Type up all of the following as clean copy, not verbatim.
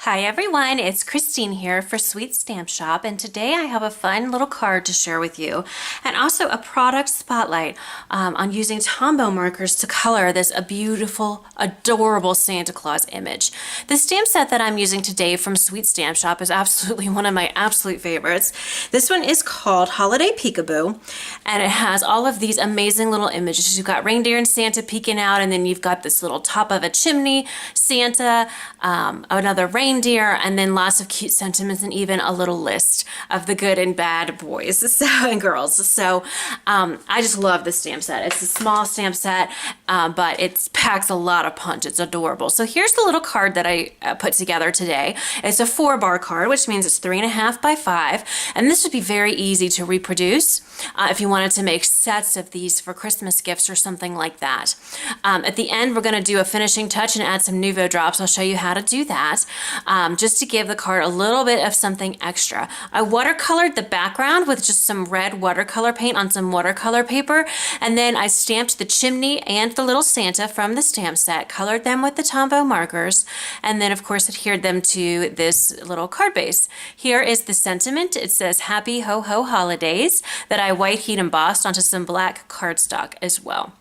Hi everyone, it's Christine here for Sweet Stamp Shop, and today I have a fun little card to share with you and also a product spotlight on using Tombow markers to color this a beautiful, adorable Santa Claus image. The stamp set that I'm using today from Sweet Stamp Shop is absolutely one of my absolute favorites. This one is called Holiday Peekaboo, and it has all of these amazing little images. You've got reindeer and Santa peeking out, and then you've got this little top of a chimney, Santa, another reindeer, and then lots of cute sentiments and even a little list of the good and bad boys and girls. So I just love this stamp set. It's a small stamp set, but it packs a lot of punch. It's adorable. So here's the little card that I put together today. It's a 4-bar card, which means it's 3.5 by 5, and this would be very easy to reproduce if you wanted to make sets of these for Christmas gifts or something like that. At the end, we're going to do a finishing touch and add some Nuvo drops. I'll show you how to do that. Just to give the card a little bit of something extra. I watercolored the background with just some red watercolor paint on some watercolor paper, and then I stamped the chimney and the little Santa from the stamp set, colored them with the Tombow markers, and then of course adhered them to this little card base. Here is the sentiment. It says Happy Ho Ho Holidays, that I white heat embossed onto some black cardstock as well.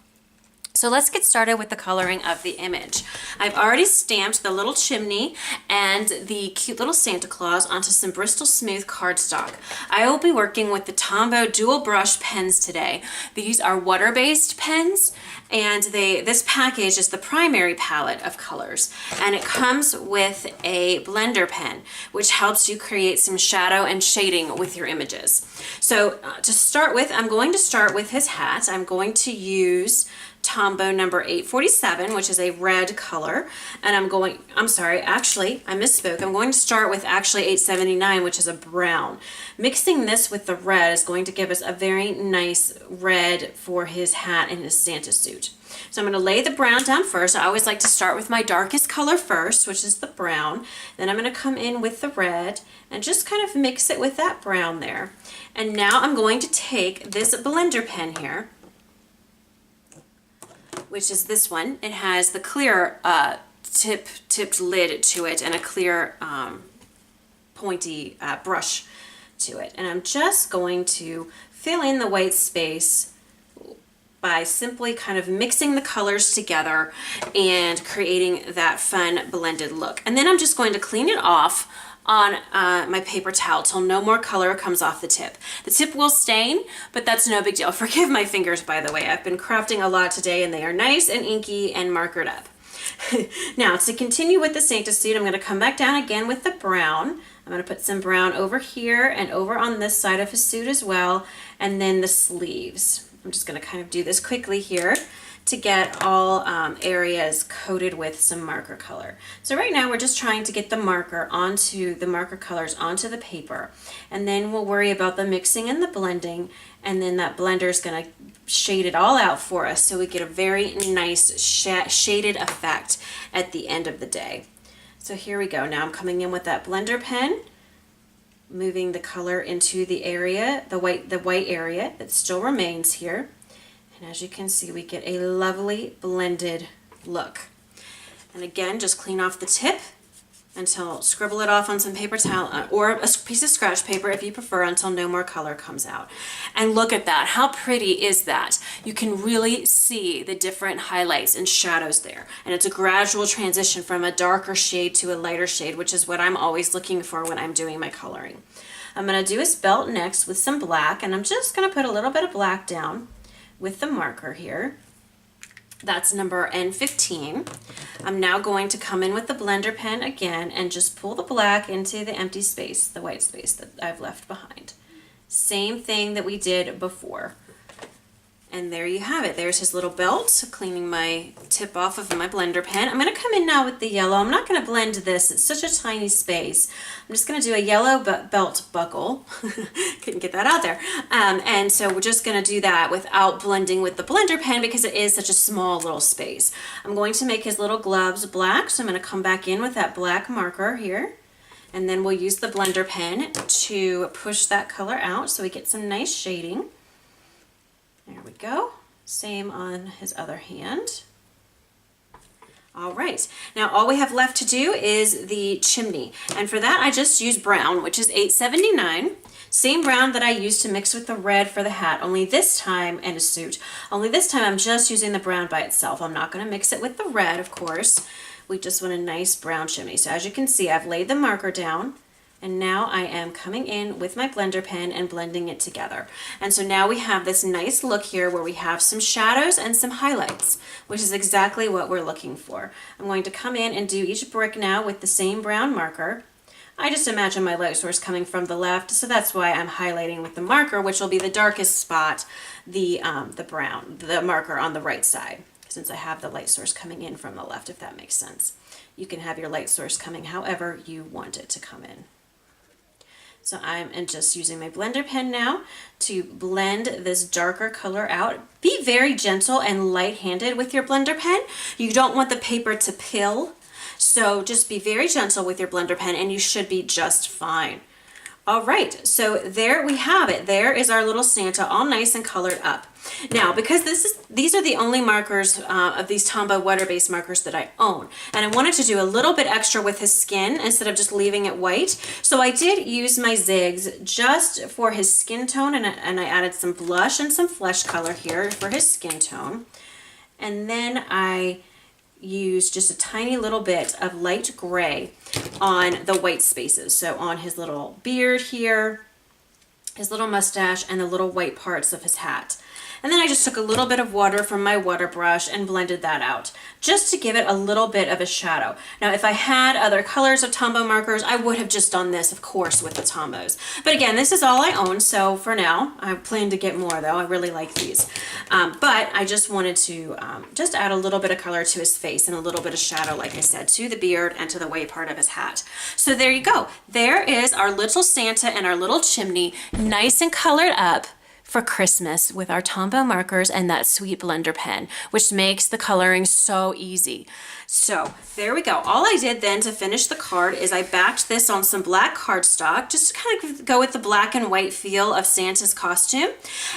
So let's get started with the coloring of the image. I've already stamped the little chimney and the cute little Santa Claus onto some Bristol Smooth cardstock. I will be working with the Tombow dual brush pens today. These are water-based pens, and this package is the primary palette of colors, and it comes with a blender pen, which helps you create some shadow and shading with your images. So to start with, I'm going to start with his hat. I'm going to use Tombow number 847, which is a red color, and I misspoke. I'm going to start with actually 879, which is a brown. Mixing this with the red is going to give us a very nice red for his hat and his Santa suit. So I'm going to lay the brown down first. I always like to start with my darkest color first, which is the brown. Then I'm going to come in with the red and just kind of mix it with that brown there. And now I'm going to take this blender pen here, which is this one. It has the clear tipped lid to it and a clear pointy brush to it. And I'm just going to fill in the white space by simply kind of mixing the colors together and creating that fun blended look. And then I'm just going to clean it off on my paper towel till no more color comes off the tip. The tip will stain, but that's no big deal. Forgive my fingers, by the way. I've been crafting a lot today, and they are nice and inky and markered up. Now, to continue with the Santa suit, I'm going to come back down again with the brown. I'm going to put some brown over here and over on this side of his suit as well, and then the sleeves. I'm just going to kind of do this quickly here to get all areas coated with some marker color. So right now we're just trying to get the marker colors onto the paper, and then we'll worry about the mixing and the blending, and then that blender is going to shade it all out for us so we get a very nice shaded effect at the end of the day. So here we go. Now I'm coming in with that blender pen, moving the color into the area, the white area that still remains here. And as you can see, we get a lovely blended look. And again, just clean off the tip until, scribble it off on some paper towel or a piece of scratch paper if you prefer, until no more color comes out. And look at that. How pretty is that? You can really see the different highlights and shadows there. And it's a gradual transition from a darker shade to a lighter shade, which is what I'm always looking for when I'm doing my coloring. I'm going to do his belt next with some black, and I'm just going to put a little bit of black down with the marker here. That's number N15. I'm now going to come in with the blender pen again and just pull the black into the empty space, the white space that I've left behind. Same thing that we did before. And there you have it. There's his little belt, cleaning my tip off of my blender pen. I'm going to come in now with the yellow. I'm not going to blend this. It's such a tiny space. I'm just going to do a yellow belt buckle. Couldn't get that out there. And so we're just going to do that without blending with the blender pen because it is such a small little space. I'm going to make his little gloves black, so I'm going to come back in with that black marker here. And then we'll use the blender pen to push that color out so we get some nice shading. There we go. Same on his other hand. All right, now all we have left to do is the chimney. And for that, I just used brown, which is $8.79. Same brown that I used to mix with the red for the hat, only this time, and a suit. Only this time I'm just using the brown by itself. I'm not gonna mix it with the red, of course. We just want a nice brown chimney. So as you can see, I've laid the marker down. And now I am coming in with my blender pen and blending it together. And so now we have this nice look here where we have some shadows and some highlights, which is exactly what we're looking for. I'm going to come in and do each brick now with the same brown marker. I just imagine my light source coming from the left, so that's why I'm highlighting with the marker, which will be the darkest spot, the marker on the right side, since I have the light source coming in from the left, if that makes sense. You can have your light source coming however you want it to come in. So I'm just using my blender pen now to blend this darker color out. Be very gentle and light-handed with your blender pen. You don't want the paper to pill, so just be very gentle with your blender pen and you should be just fine. All right, so there we have it. There is our little Santa all nice and colored up. Now, because these are the only markers of these Tombow water-based markers that I own, and I wanted to do a little bit extra with his skin instead of just leaving it white, so I did use my zigs just for his skin tone, and I added some blush and some flesh color here for his skin tone, and then I use just a tiny little bit of light gray on the white spaces. So on his little beard here, his little mustache, and the little white parts of his hat. And then I just took a little bit of water from my water brush and blended that out, just to give it a little bit of a shadow. Now, if I had other colors of Tombow markers, I would have just done this, of course, with the Tombows. But again, this is all I own, so for now, I plan to get more though. I really like these. But I just wanted to just add a little bit of color to his face and a little bit of shadow, like I said, to the beard and to the white part of his hat. So there you go. There is our little Santa and our little chimney, nice and colored up for Christmas with our Tombow markers and that sweet blender pen, which makes the coloring so easy. So there we go. All I did then to finish the card is I backed this on some black cardstock, just to kind of go with the black and white feel of Santa's costume.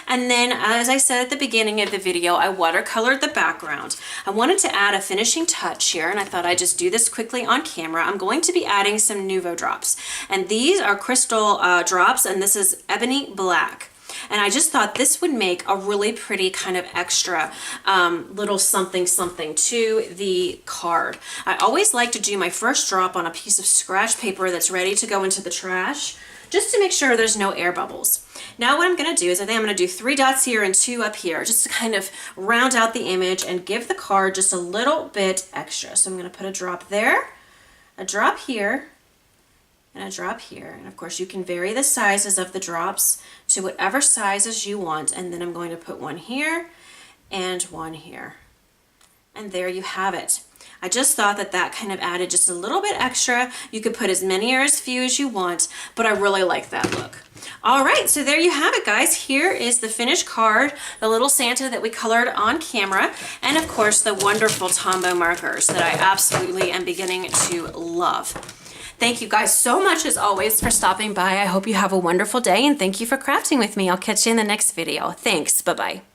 And then, as I said at the beginning of the video, I watercolored the background. I wanted to add a finishing touch here, and I thought I'd just do this quickly on camera. I'm going to be adding some Nouveau drops. And these are crystal drops, and this is ebony black. And I just thought this would make a really pretty kind of extra little something something to the card. I always like to do my first drop on a piece of scratch paper that's ready to go into the trash, just to make sure there's no air bubbles. Now what I'm going to do is I think I'm going to do 3 dots here and 2 up here, just to kind of round out the image and give the card just a little bit extra. So I'm going to put a drop there, a drop here, and a drop here. And of course you can vary the sizes of the drops to whatever sizes you want. And then I'm going to put one here and one here. And there you have it. I just thought that that kind of added just a little bit extra. You could put as many or as few as you want, but I really like that look. All right, so there you have it, guys. Here is the finished card, the little Santa that we colored on camera, and of course the wonderful Tombow markers that I absolutely am beginning to love. Thank you guys so much, as always, for stopping by. I hope you have a wonderful day, and thank you for crafting with me. I'll catch you in the next video. Thanks. Bye-bye.